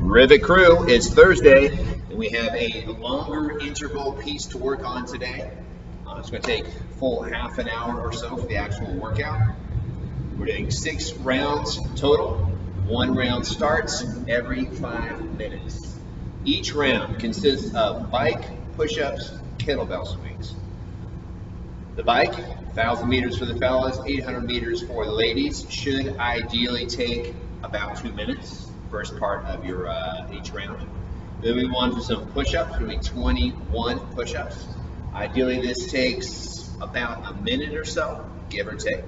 Rivet crew, it's Thursday, and we have a longer interval piece to work on today. It's going to take full half an hour or so for the actual workout. We're doing 6 rounds total. 1 round starts every 5 minutes. Each round consists of bike, push-ups, kettlebell swings. The bike, 1,000 meters for the fellas, 800 meters for the ladies, should ideally take about 2 minutes. First part of your each round. Then we want to do some push-ups. We're doing 21 push-ups. Ideally, this takes about a minute or so, give or take.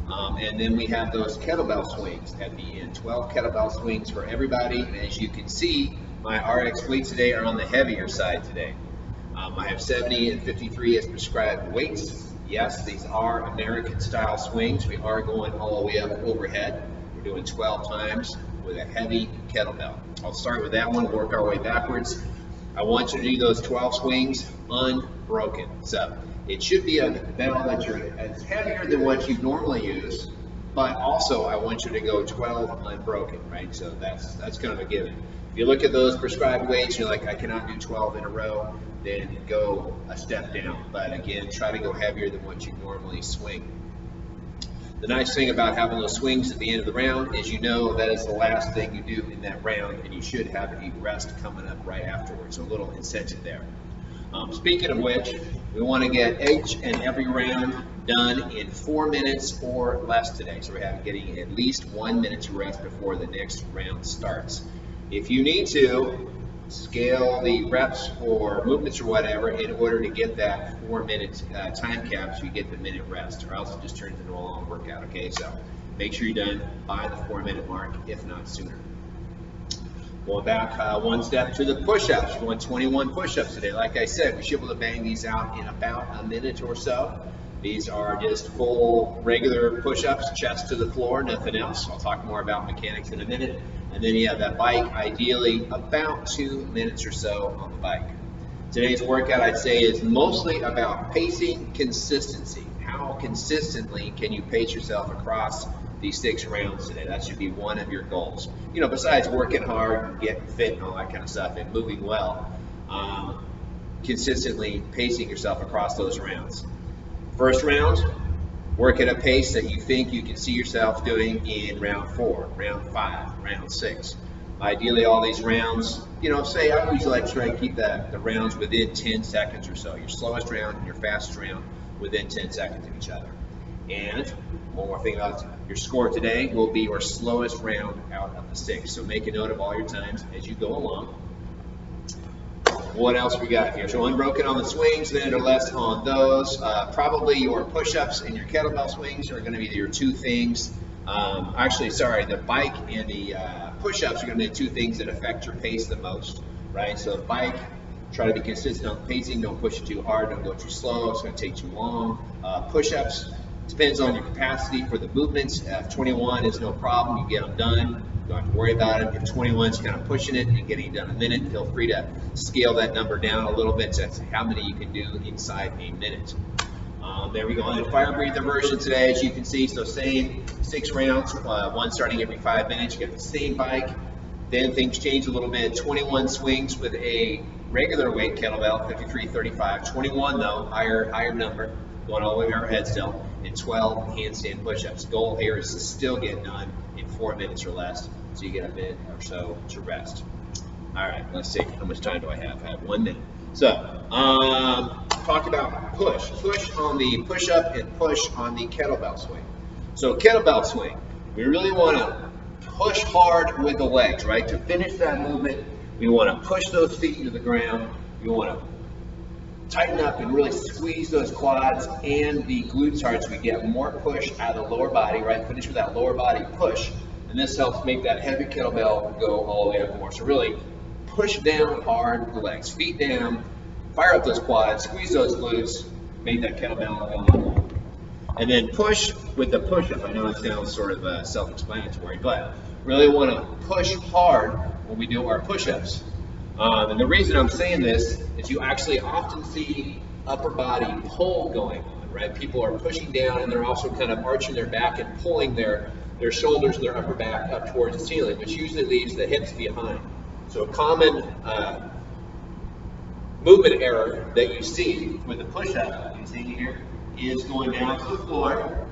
And then we have those kettlebell swings at the end. 12 kettlebell swings for everybody. And as you can see, my RX weights today are on the heavier side today. I have 70 and 53 as prescribed weights. Yes, these are American style swings. We are going all the way up overhead. We're doing 12 times with a heavy kettlebell. I'll start with that one, work our way backwards. I want you to do those 12 swings unbroken. So it should be a bell that it's heavier than what you normally use, but also I want you to go 12 unbroken, right? So that's kind of a given. If you look at those prescribed weights, you're like, I cannot do 12 in a row, then go a step down. But again, try to go heavier than what you normally swing. The nice thing about having those swings at the end of the round is you know that is the last thing you do in that round, and you should have a rest coming up right afterwards. So a little incentive there. Speaking of which, we want to get each and every round done in 4 minutes or less today. So we're getting at least 1 minute to rest before the next round starts. If you need to, scale the reps or movements or whatever in order to get that 4 minute time cap so you get the minute rest, or else it just turns into a long workout, okay? So make sure you're done by the 4 minute mark, if not sooner. Going back one step to the push-ups. We're doing 21 push-ups today. Like I said, we should be able to bang these out in about a minute or so. These are just full regular push-ups, chest to the floor, nothing else. I'll talk more about mechanics in a minute. And then you have that bike, ideally about 2 minutes or so on the bike. Today's workout, I'd say, is mostly about pacing consistency. How consistently can you pace yourself across these 6 rounds today? That should be one of your goals. You know, besides working hard and getting fit and all that kind of stuff and moving well, consistently pacing yourself across those rounds. First round, work at a pace that you think you can see yourself doing in round 4, round 5, round 6. Ideally, all these rounds, you know, say I always like to try and keep the rounds within 10 seconds or so. Your slowest round and your fastest round within 10 seconds of each other. And one more thing about your score today will be your slowest round out of the 6. So make a note of all your times as you go along. What else we got here? So unbroken on the swings, minute or less on those. Probably your push-ups and your kettlebell swings are going to be your 2 things. The bike and the push-ups are going to be the 2 things that affect your pace the most, right? So the bike, try to be consistent on pacing. Don't push it too hard. Don't go too slow. It's going to take too long. Push-ups, depends on your capacity for the movements. If 21 is no problem, you get them done. You don't have to worry about it. If 21 is kind of pushing it and getting done a minute, feel free to scale that number down a little bit. So that's how many you can do inside a minute. There we go. On the fire breather version today, as you can see, so same 6 rounds, 1 starting every 5 minutes. You got the same bike. Then things change a little bit. 21 swings with a regular weight kettlebell, 53, 35. 21 though, higher number, going all the way overhead still. And 12 handstand push-ups. Goal here is to still get done in 4 minutes or less, so you get a minute or so to rest. All right, let's see. How much time do I have? I have 1 minute. So, talk about push. Push on the push-up and push on the kettlebell swing. So kettlebell swing, we really want to push hard with the legs, right? To finish that movement, we want to push those feet into the ground. We want to tighten up and really squeeze those quads and the glutes hard so we get more push out of the lower body, right? Finish with that lower body push, and this helps make that heavy kettlebell go all the way up more. So really push down hard with the legs, feet down, fire up those quads, squeeze those glutes, make that kettlebell go long. And then push with the push-up. I know it sounds sort of self-explanatory, but really want to push hard when we do our push-ups. And the reason I'm saying this is you actually often see upper body pull going on, right? People are pushing down and they're also kind of arching their back and pulling their shoulders and their upper back up towards the ceiling, which usually leaves the hips behind. So a common movement error that you see with the push-up, you see here, is going down to the floor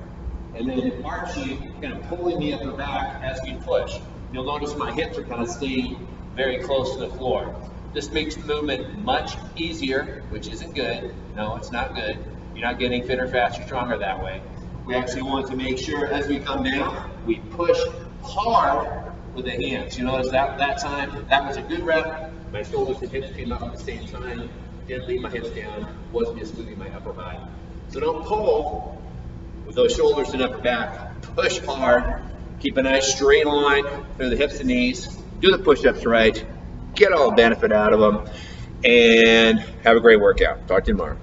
and then arching, kind of pulling the upper back as we push. You'll notice my hips are kind of staying very close to the floor. This makes the movement much easier, which isn't good. No, it's not good. You're not getting fitter, faster, stronger that way. We actually want to make sure as we come down, we push hard with the hands. You notice that time, that was a good rep. My shoulders and hips came up at the same time. Didn't leave my hips down. Wasn't just moving my upper body. So don't pull with those shoulders and upper back. Push hard. Keep a nice straight line through the hips and knees. Do the push-ups right. Get all the benefit out of them. And have a great workout. Talk to you tomorrow.